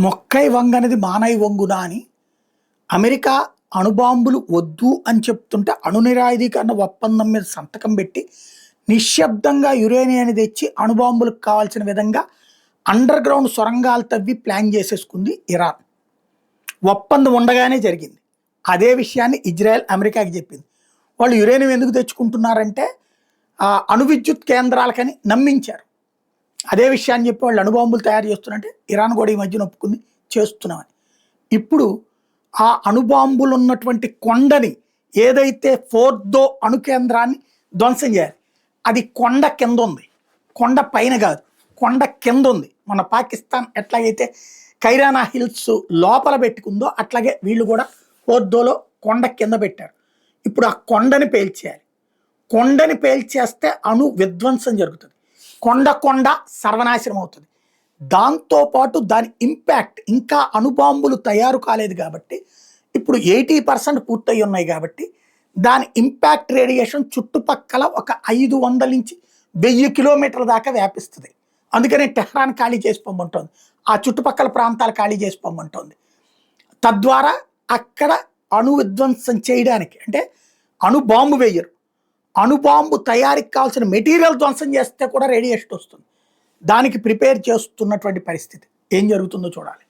మొక్కై వంగనిది మానై వంగునా అని అమెరికా అణుబాంబులు వద్దు అని చెప్తుంటే అణు నిరాయుధీకరణ ఒప్పందం మీద సంతకం పెట్టి నిశ్శబ్దంగా యురేనియాన్ని తెచ్చి అణుబాంబులకు కావాల్సిన విధంగా అండర్ గ్రౌండ్ సొరంగాలు తవ్వి ప్లాన్ చేసేసుకుంది ఇరాన్. ఒప్పందం ఉండగానే జరిగింది. అదే విషయాన్ని ఇజ్రాయెల్ అమెరికాకి చెప్పింది. వాళ్ళు యురేనియం ఎందుకు తెచ్చుకుంటున్నారంటే అణు విద్యుత్ కేంద్రాలకని నమ్మించారు. అదే విషయాన్ని చెప్పి వాళ్ళు అణుబాంబులు తయారు చేస్తున్నారంటే ఇరాన్ కూడా ఈ మధ్యన ఒప్పుకుంది చేస్తున్నామని. ఇప్పుడు ఆ అణుబాంబులు ఉన్నటువంటి కొండని ఏదైతే ఫోర్దో అణు కేంద్రాన్ని ధ్వంసం చేయాలి. అది కొండ కింద ఉంది, కొండ పైన కాదు, కొండ కింద ఉంది. మన పాకిస్తాన్ ఎట్లాగైతే కైరానా హిల్స్ లోపల పెట్టుకుందో అట్లాగే వీళ్ళు కూడా ఫోర్దోలో కొండ కింద పెట్టారు. ఇప్పుడు ఆ కొండని పేల్చేయాలి. కొండని పేల్చేస్తే అణు విధ్వంసం జరుగుతుంది. కొండ సర్వనాశనం అవుతుంది. దాంతోపాటు దాని ఇంపాక్ట్ ఇంకా అణుబాంబులు తయారు కాలేదు కాబట్టి ఇప్పుడు 80% పూర్తయి ఉన్నాయి కాబట్టి దాని ఇంపాక్ట్ రేడియేషన్ చుట్టుపక్కల ఒక 500 నుంచి 1000 కిలోమీటర్ల దాకా వ్యాపిస్తుంది. అందుకనే టెహ్రాన్ ఖాళీ చేసి పొమ్మంటోంది, ఆ చుట్టుపక్కల ప్రాంతాలు ఖాళీ చేసి పొమ్మంటోంది. తద్వారా అక్కడ అణు విధ్వంసం చేయడానికి, అంటే అణుబాంబు వేయరు, అణుబాంబు తయారీకి కావాల్సిన మెటీరియల్ ధ్వంసం చేస్తే కూడా రేడియేషన్ వస్తుంది. దానికి ప్రిపేర్ చేస్తున్నటువంటి పరిస్థితి. ఏం జరుగుతుందో చూడాలి.